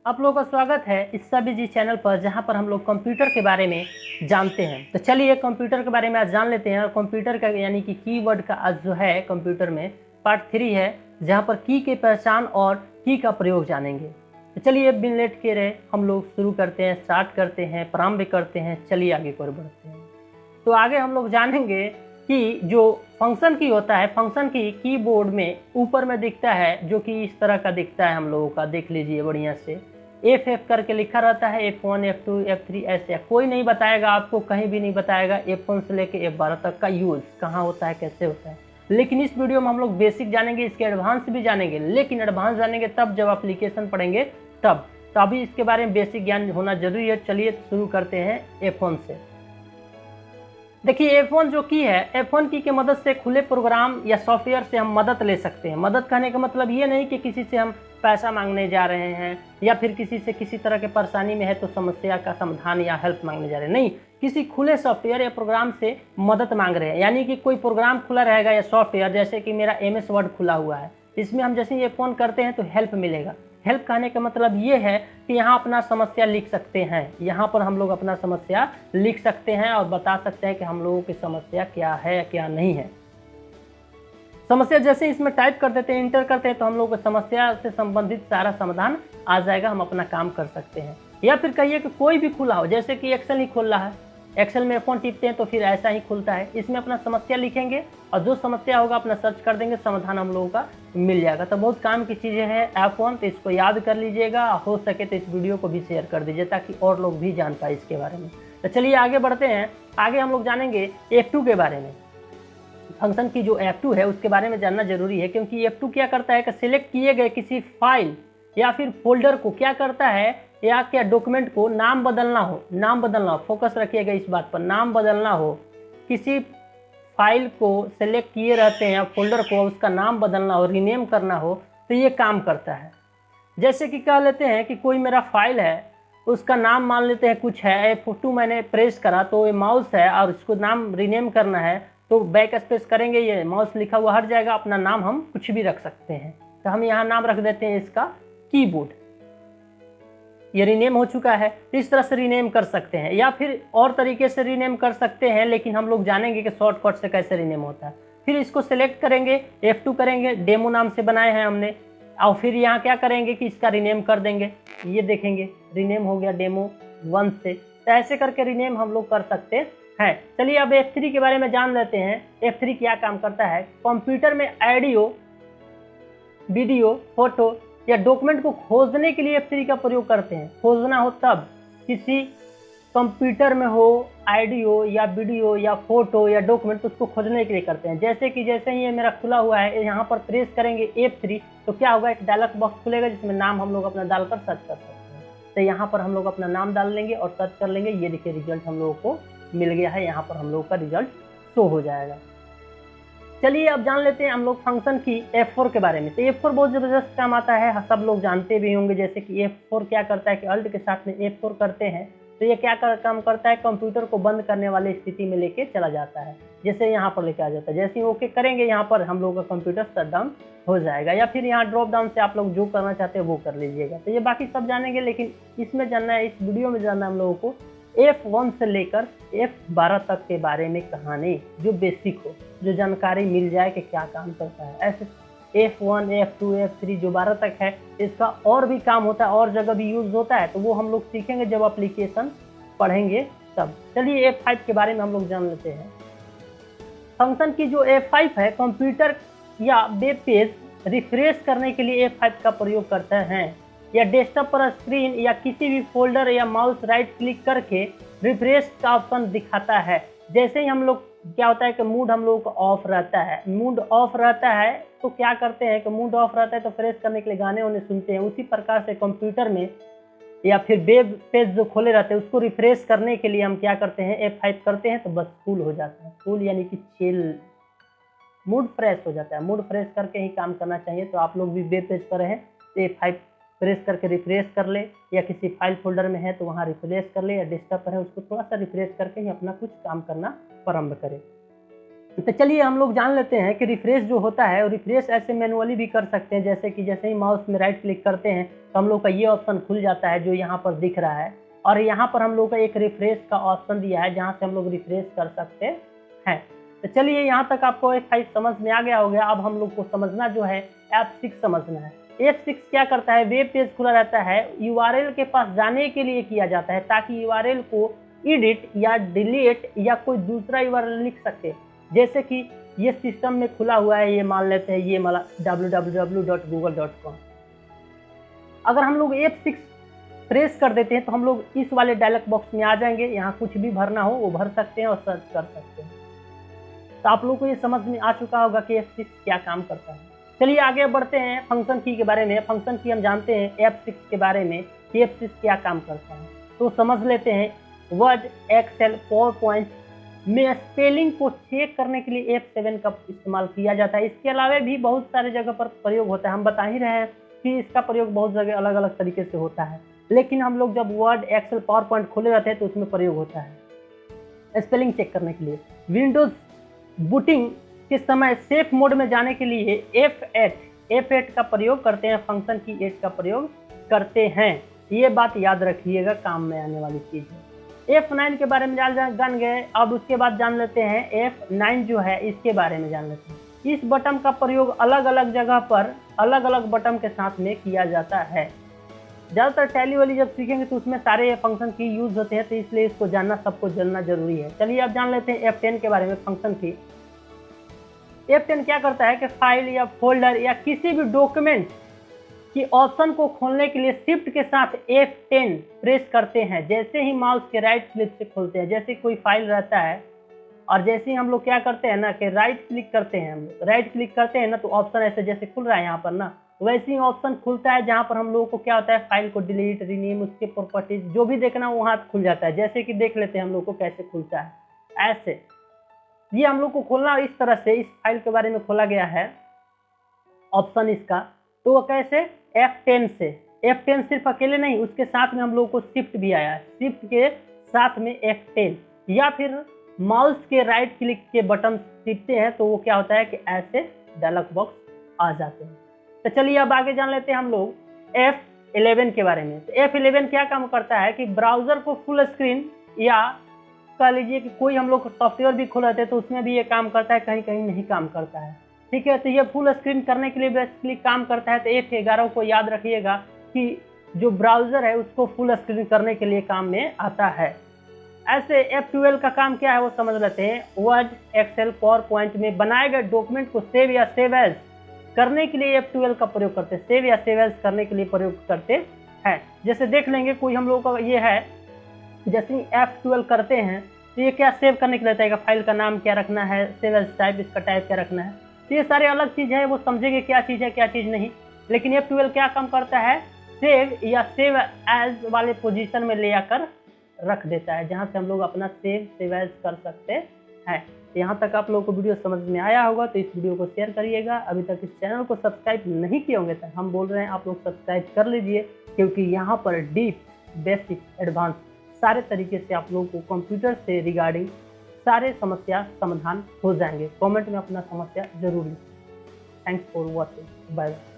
आप लोगों का स्वागत है इस सभी जी चैनल पर, जहां पर हम लोग कंप्यूटर के बारे में जानते हैं। तो चलिए कंप्यूटर के बारे में आज जान लेते हैं। और कंप्यूटर का यानी कि कीवर्ड का आज जो है कंप्यूटर में पार्ट 3 है, जहां पर की के पहचान और की का प्रयोग जानेंगे। तो चलिए बिन लेट के रहे हम लोग शुरू करते हैं, स्टार्ट करते हैं, प्रारंभ करते हैं। चलिए आगे की ओर बढ़ते हैं। तो आगे हम लोग जानेंगे कि जो फंक्शन की होता है, फंक्शन की कीबोर्ड में ऊपर में दिखता है, जो कि इस तरह का दिखता है हम लोगों का। देख लीजिए बढ़िया से F करके लिखा रहता है, F1 F2 F3 ऐसे। कोई नहीं बताएगा आपको, कहीं भी नहीं बताएगा F1 से लेके F12 तक का यूज़ कहाँ होता है, कैसे होता है। लेकिन इस वीडियो में हम लोग बेसिक जानेंगे, इसके एडवांस भी जानेंगे। लेकिन एडवांस जानेंगे तब जब एप्लीकेशन पढ़ेंगे तब। तो अभी इसके बारे में बेसिक ज्ञान होना जरूरी है। चलिए शुरू करते हैं F1 से। देखिए F1 जो की है, F1 की के मदद से खुले प्रोग्राम या सॉफ्टवेयर से हम मदद ले सकते हैं। मदद कहने का मतलब ये नहीं कि किसी से हम पैसा मांगने जा रहे हैं या फिर किसी से किसी तरह के परेशानी में है तो समस्या का समाधान या हेल्प मांगने जा रहे हैं। नहीं, किसी खुले सॉफ्टवेयर या प्रोग्राम से मदद मांग रहे हैं। यानी कि कोई प्रोग्राम खुला रहेगा या सॉफ्टवेयर, जैसे कि मेरा MS वर्ड खुला हुआ है, इसमें हम जैसे ही F1 करते हैं तो हेल्प मिलेगा। हेल्प कहने का मतलब ये है कि यहाँ अपना समस्या लिख सकते हैं। यहाँ पर हम लोग अपना समस्या लिख सकते हैं और बता सकते हैं कि हम लोगों की समस्या क्या है क्या नहीं है। समस्या जैसे इसमें टाइप कर देते हैं, इंटर करते हैं, तो हम लोग को समस्या से संबंधित सारा समाधान आ जाएगा, हम अपना काम कर सकते हैं। या फिर कहिए कि कोई भी खुला हो, जैसे कि एक्सेल ही खुल रहा है, एक्सेल में F1 टिपते हैं तो फिर ऐसा ही खुलता है। इसमें अपना समस्या लिखेंगे और जो समस्या होगा अपना सर्च कर देंगे, समाधान हम लोगों का मिल जाएगा। तो बहुत काम की चीज़ें हैं F1, तो इसको याद कर लीजिएगा। हो सके तो इस वीडियो को भी शेयर कर दीजिए ताकि और लोग भी जान पाए इसके बारे में। तो चलिए आगे बढ़ते हैं। आगे हम लोग जानेंगे F2 के बारे में। फंक्शन की जो F2 है उसके बारे में जानना जरूरी है, क्योंकि F2 क्या करता है कि सिलेक्ट किए गए किसी फाइल या फिर फोल्डर को क्या करता है, या क्या डॉक्यूमेंट को नाम बदलना हो, फोकस रखिएगा इस बात पर, नाम बदलना हो। किसी फाइल को सिलेक्ट किए रहते हैं, फोल्डर को, उसका नाम बदलना हो, रीनेम करना हो, तो ये काम करता है। जैसे कि कह लेते हैं कि कोई मेरा फाइल है, उसका नाम मान लेते हैं कुछ है, F2 मैंने प्रेस करा तो ये माउस है और उसको नाम रीनेम करना है तो बैक स्पेस करेंगे, ये माउस लिखा हुआ हट जाएगा, अपना नाम हम कुछ भी रख सकते हैं। तो हम यहाँ नाम रख देते हैं इसका कीबोर्ड। ये रीनेम हो चुका है। इस तरह से रीनेम कर सकते हैं या फिर और तरीके से रीनेम कर सकते हैं, लेकिन हम लोग जानेंगे कि शॉर्टकट से कैसे रीनेम होता है। फिर इसको सिलेक्ट करेंगे, F2 करेंगे, डेमो नाम से बनाए हैं हमने, और फिर यहाँ क्या करेंगे कि इसका रीनेम कर देंगे। ये देखेंगे रीनेम हो गया डेमो 1 से। तो ऐसे करके रीनेम हम लोग कर सकते हैं। चलिए अब F3 के बारे में जान लेते हैं। F3 क्या काम करता है। कंप्यूटर में ऑडियो, वीडियो, फोटो या डॉक्यूमेंट को खोजने के लिए F3 का प्रयोग करते हैं। खोजना हो तब, किसी कंप्यूटर में हो ऑडियो या वीडियो या फोटो या डॉक्यूमेंट, तो उसको खोजने के लिए करते हैं। जैसे कि जैसे ही ये मेरा खुला हुआ है, यहाँ पर प्रेस करेंगे F3 तो क्या होगा, एक डायलॉग बॉक्स खुलेगा जिसमें नाम हम लोग अपना डालकर सर्च कर सकते हैं। तो यहाँ पर हम लोग अपना नाम डाल लेंगे और सर्च कर लेंगे। ये देखिए रिजल्ट हम लोगों को मिल गया है, यहाँ पर हम लोग का रिजल्ट शो हो जाएगा। चलिए अब जान लेते हैं हम लोग फंक्शन की F4 के बारे में। तो F4 बहुत ज़बरदस्त काम आता है, सब लोग जानते भी होंगे। जैसे कि F4 क्या करता है कि अल्ट के साथ में F4 करते हैं तो ये क्या काम करता है, कंप्यूटर को बंद करने वाली स्थिति में लेके चला जाता है। जैसे यहाँ पर लेके आ जाता है, जैसे ही ओके करेंगे यहाँ पर हम लोग का कंप्यूटर शट डाउन हो जाएगा। या फिर यहाँ ड्रॉप डाउन से आप लोग जो करना चाहते हैं वो कर लीजिएगा। तो ये बाकी सब जानेंगे, लेकिन इसमें जानना है, इस वीडियो में जानना है हम लोगों को F1 से लेकर F12 तक के बारे में कहानी, जो बेसिक हो, जो जानकारी मिल जाए कि क्या काम करता है। ऐसे F1 F2 F3 जो 12 तक है, इसका और भी काम होता है, और जगह भी यूज होता है, तो वो हम लोग सीखेंगे जब एप्लीकेशन पढ़ेंगे तब। चलिए F5 के बारे में हम लोग जान लेते हैं। फंक्शन की जो F5 है, कंप्यूटर या वेब पेज रिफ्रेश करने के लिए F5 का प्रयोग करते हैं, या डेस्कटॉप पर स्क्रीन या किसी भी फोल्डर या माउस राइट क्लिक करके रिफ्रेश का ऑप्शन दिखाता है। जैसे ही हम लोग क्या होता है कि मूड हम लोगों का ऑफ रहता है, मूड ऑफ रहता है तो क्या करते हैं कि मूड ऑफ रहता है तो फ्रेश करने के लिए गाने वाने सुनते हैं। उसी प्रकार से कंप्यूटर में या फिर वेब पेज जो खोले रहते हैं उसको रिफ्रेश करने के लिए हम क्या करते हैं, F5 करते हैं तो बस कूल हो जाता है। कूल यानी कि चिल, मूड फ्रेश हो जाता है। मूड फ्रेश करके ही काम करना चाहिए। तो आप लोग भी वेब पेज पर हैं तो F5 प्रेस करके रिफ्रेश कर ले, या किसी फाइल फोल्डर में है तो वहाँ रिफ्रेश कर ले, या डेस्कटॉप पर है उसको थोड़ा सा रिफ्रेश करके ही अपना कुछ काम करना प्रारंभ करें। तो चलिए हम लोग जान लेते हैं कि रिफ्रेश जो होता है, और रिफ्रेश ऐसे मैनुअली भी कर सकते हैं, जैसे कि जैसे ही माउस में राइट क्लिक करते हैं तो हम लोग का ये ऑप्शन खुल जाता है जो यहाँ पर दिख रहा है, और यहाँ पर हम लोग का एक रिफ्रेश का ऑप्शन दिया है जहाँ से हम लोग रिफ्रेश कर सकते हैं। तो चलिए यहाँ तक आपको F5 समझ में आ गया हो गया। अब हम लोग को समझना जो है F6 समझना है। F6 क्या करता है, वेब पेज खुला रहता है, URL के पास जाने के लिए किया जाता है ताकि URL को एडिट या डिलीट या कोई दूसरा URL लिख सके। जैसे कि ये सिस्टम में खुला हुआ है, ये मान लेते हैं ये www.google.com। अगर हम लोग F6 प्रेस कर देते हैं तो हम लोग इस वाले डायलॉग बॉक्स में आ जाएंगे। यहाँ कुछ भी भरना हो वो भर सकते हैं और सर्च कर सकते हैं। तो आप लोगों को ये समझ में आ चुका होगा कि F6 क्या काम करता है। चलिए आगे बढ़ते हैं फंक्शन की के बारे में। फंक्शन की हम जानते हैं F6 के बारे में कि F6 क्या काम करता है, तो समझ लेते हैं। वर्ड, एक्सेल, पावरपॉइंट में स्पेलिंग को चेक करने के लिए F7 का इस्तेमाल किया जाता है। इसके अलावा भी बहुत सारे जगह पर प्रयोग होता है। हम बता ही रहे हैं कि इसका प्रयोग बहुत जगह अलग अलग तरीके से होता है, लेकिन हम लोग जब वर्ड, एक्सेल, पावरपॉइंट खोले रहते हैं तो उसमें प्रयोग होता है स्पेलिंग चेक करने के लिए। विंडोज बूटिंग के समय सेफ मोड में जाने के लिए F8 का प्रयोग करते हैं, फंक्शन की 8 का प्रयोग करते हैं। ये बात याद रखिएगा, काम में आने वाली चीज़ है। F9 के बारे में जान गए। अब उसके बाद जान लेते हैं F9 जो है इसके बारे में जान लेते हैं। इस बटन का प्रयोग अलग अलग जगह पर अलग अलग बटन के साथ में किया जाता है। ज़्यादातर टैली वाली जब सीखेंगे तो उसमें सारे फंक्शन की यूज होते हैं, तो इसलिए इसको जानना, सबको जानना जरूरी है। चलिए अब जान लेते हैं F10 के बारे में, फंक्शन की। F10 क्या करता है कि फाइल या फोल्डर या किसी भी डॉक्यूमेंट की ऑप्शन को खोलने के लिए शिफ्ट के साथ F10 प्रेस करते हैं। जैसे ही माउस के राइट क्लिक से खोलते हैं, जैसे कोई फाइल रहता है और जैसे ही हम लोग क्या करते हैं ना कि राइट क्लिक करते हैं, हम राइट क्लिक करते हैं ना तो ऑप्शन ऐसे जैसे खुल रहा है यहाँ पर ना, वैसे ही ऑप्शन खुलता है जहाँ पर हम लोगों को क्या होता है, फाइल को डिलीट, रीनेम, उसके प्रॉपर्टीज जो भी देखना वहाँ खुल जाता है। जैसे कि देख लेते हैं हम लोग को कैसे खुलता है। ऐसे ये हम लोग को खोलना इस तरह से, इस फाइल के बारे में खोला गया है ऑप्शन इसका, तो वो कैसे, F10 से। F10 सिर्फ अकेले नहीं, उसके साथ में हम लोग को शिफ्ट भी आया है, शिफ्ट के साथ में F10, या फिर माउस के राइट क्लिक के बटन टिपते हैं तो वो क्या होता है कि ऐसे डायलॉग बॉक्स आ जाते हैं। तो चलिए अब आगे जान लेते हैं हम लोग F11 के बारे में। तो F11 क्या काम करता है कि ब्राउजर को फुल स्क्रीन, या कह लीजिए कि कोई हम लोग सॉफ्टवेयर भी खोल रहे थे तो उसमें भी ये काम करता है, कहीं कहीं नहीं काम करता है। ठीक है, तो ये फुल स्क्रीन करने के लिए बेसिकली काम करता है। तो F11 को याद रखिएगा कि जो ब्राउजर है उसको फुल स्क्रीन करने के लिए काम में आता है। ऐसे F12 का काम क्या है वो समझ लेते हैं। वर्ड, एक्सेल, पावरपॉइंट में बनाए गए डॉक्यूमेंट को सेव या सेव एज करने के लिए F12 का प्रयोग करते हैं, सेव या सेव एज करने के लिए प्रयोग करते हैं। जैसे देख लेंगे कोई हम लोग का ये है, जैसे ही F12 करते हैं तो ये क्या सेव करने के लिए रहता है, फाइल का नाम क्या रखना है, सेव एज टाइप, इसका टाइप क्या रखना है। तो ये सारे अलग चीज़ है, वो समझेंगे क्या चीज़ है क्या चीज़ नहीं। लेकिन F12 क्या काम करता है, सेव या सेव एज वाले पोजीशन में ले आकर रख देता है, जहाँ से हम लोग अपना सेव एज कर सकते हैं। यहाँ तक आप लोगों को वीडियो समझ में आया होगा तो इस वीडियो को शेयर करिएगा। अभी तक इस चैनल को सब्सक्राइब नहीं किए होंगे तो हम बोल रहे हैं आप लोग सब्सक्राइब कर लीजिए, क्योंकि यहाँ पर डीप, बेसिक, एडवांस सारे तरीके से आप लोगों को कंप्यूटर से रिगार्डिंग सारे समस्या समाधान हो जाएंगे। कमेंट में अपना समस्या जरूर लिखें। Thanks for watching, bye bye.